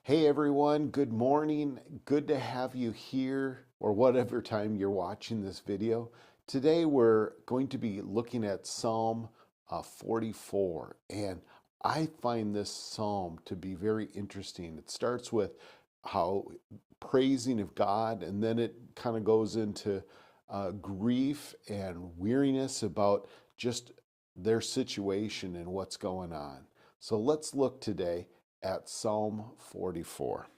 Hey everyone, good morning. Good to have you here or whatever time you're watching this video. Today we're going to be looking at Psalm 44, and I find this psalm to be very interesting. It starts with how praising of God, and then it kind of goes into grief and weariness about just their situation and what's going on. So let's look today at Psalm 44.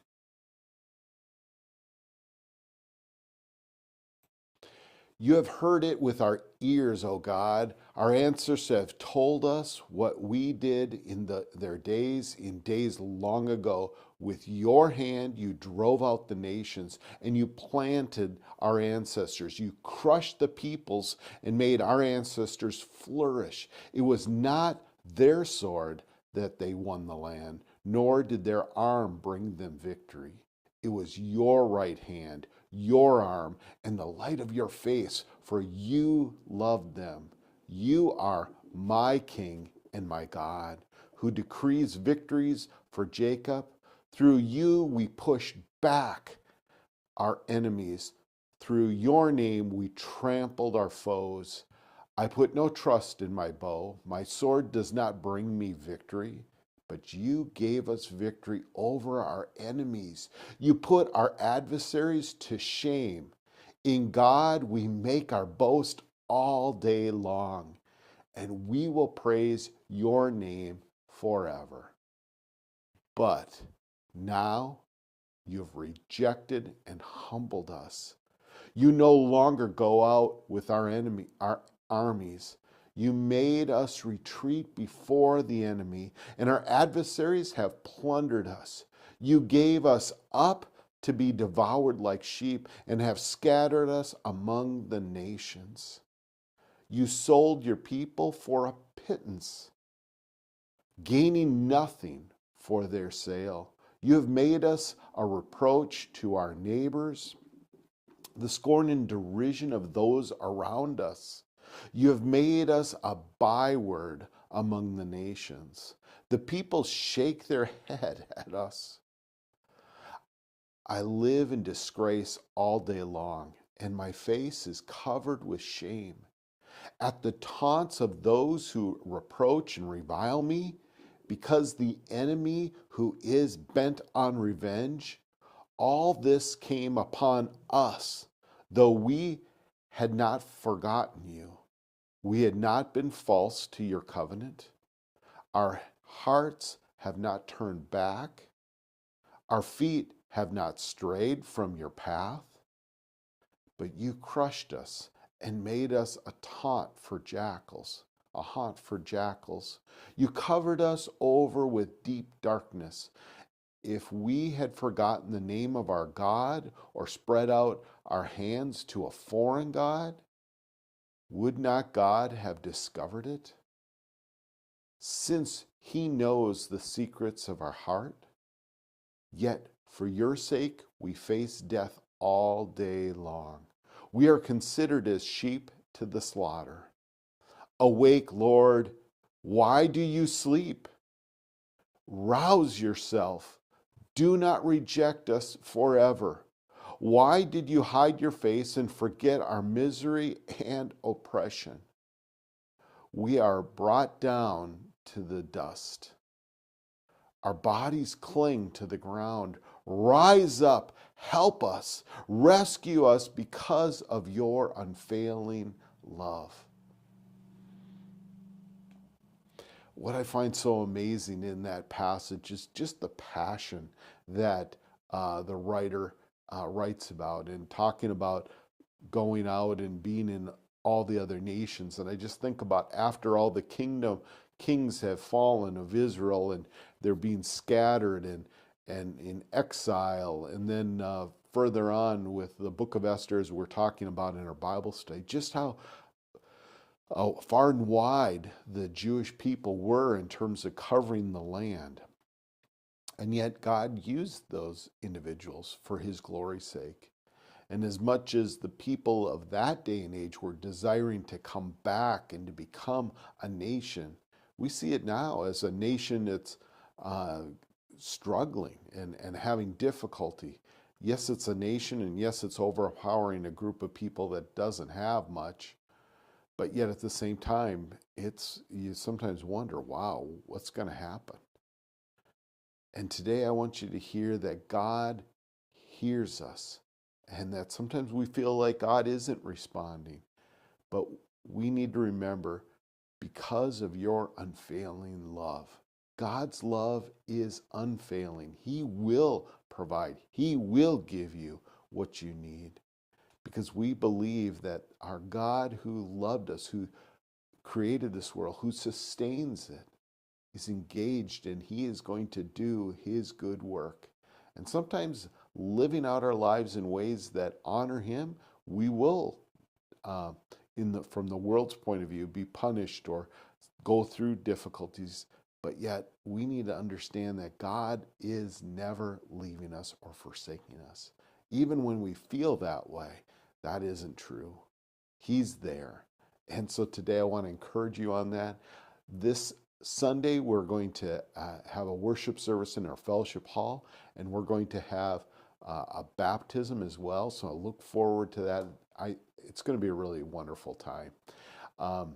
You have heard it with our ears, O God. Our ancestors have told us what we did in their days, in days long ago. With your hand, you drove out the nations and you planted our ancestors. You crushed the peoples and made our ancestors flourish. It was not their sword that they won the land, nor did their arm bring them victory. It was your right hand, your arm, and the light of your face, for you loved them. You are my King and my God, who decrees victories for Jacob. Through you we push back our enemies. Through your name we trampled our foes. I put no trust in my bow. My sword does not bring me victory, but you gave us victory over our enemies. You put our adversaries to shame. In God we make our boast all day long, and we will praise your name forever. But now you've rejected and humbled us. You no longer go out with our armies. You made us retreat before the enemy, and our adversaries have plundered us. You gave us up to be devoured like sheep and have scattered us among the nations. You sold your people for a pittance, gaining nothing for their sale. You have made us a reproach to our neighbors, the scorn and derision of those around us. You have made us a byword among the nations. The people shake their head at us. I live in disgrace all day long, and my face is covered with shame. At the taunts of those who reproach and revile me, because the enemy who is bent on revenge, all this came upon us, though we had not forgotten you. We had not been false to your covenant. Our hearts have not turned back. Our feet have not strayed from your path. But you crushed us and made us a taunt for jackals, a haunt for jackals. You covered us over with deep darkness. If we had forgotten the name of our God or spread out our hands to a foreign God, would not God have discovered it? Since he knows the secrets of our heart, yet for your sake we face death all day long. We are considered as sheep to the slaughter. Awake, Lord, why do you sleep? Rouse yourself. Do not reject us forever. Why did you hide your face and forget our misery and oppression? We are brought down to the dust. Our bodies cling to the ground. Rise up, help us, rescue us because of your unfailing love. What I find so amazing in that passage is just the passion that the writer writes about and talking about going out and being in all the other nations. And I just think about after all the kings have fallen of Israel and they're being scattered and in exile, and then further on with the book of Esther, as we're talking about in our Bible study, just how far and wide the Jewish people were in terms of covering the land. And yet God used those individuals for his glory's sake. And as much as the people of that day and age were desiring to come back and to become a nation, we see it now as a nation that's struggling and having difficulty. Yes, it's a nation, and yes, it's overpowering a group of people that doesn't have much, but yet at the same time, you sometimes wonder, wow, what's going to happen? And today I want you to hear that God hears us, and that sometimes we feel like God isn't responding, but we need to remember, because of your unfailing love. God's love is unfailing. He will provide, He will give you what you need, because we believe that our God who loved us, who created this world, who sustains it, is engaged, and He is going to do His good work. And sometimes living out our lives in ways that honor Him, we will, uh, from the world's point of view, be punished or go through difficulties. But yet, we need to understand that God is never leaving us or forsaking us. Even when we feel that way, that isn't true. He's there. And so today I want to encourage you on that. This Sunday, we're going to have a worship service in our fellowship hall, and we're going to have a baptism as well. So I look forward to that. It's going to be a really wonderful time. Um,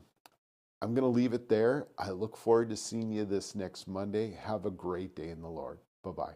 I'm going to leave it there. I look forward to seeing you this next Monday. Have a great day in the Lord. Bye bye.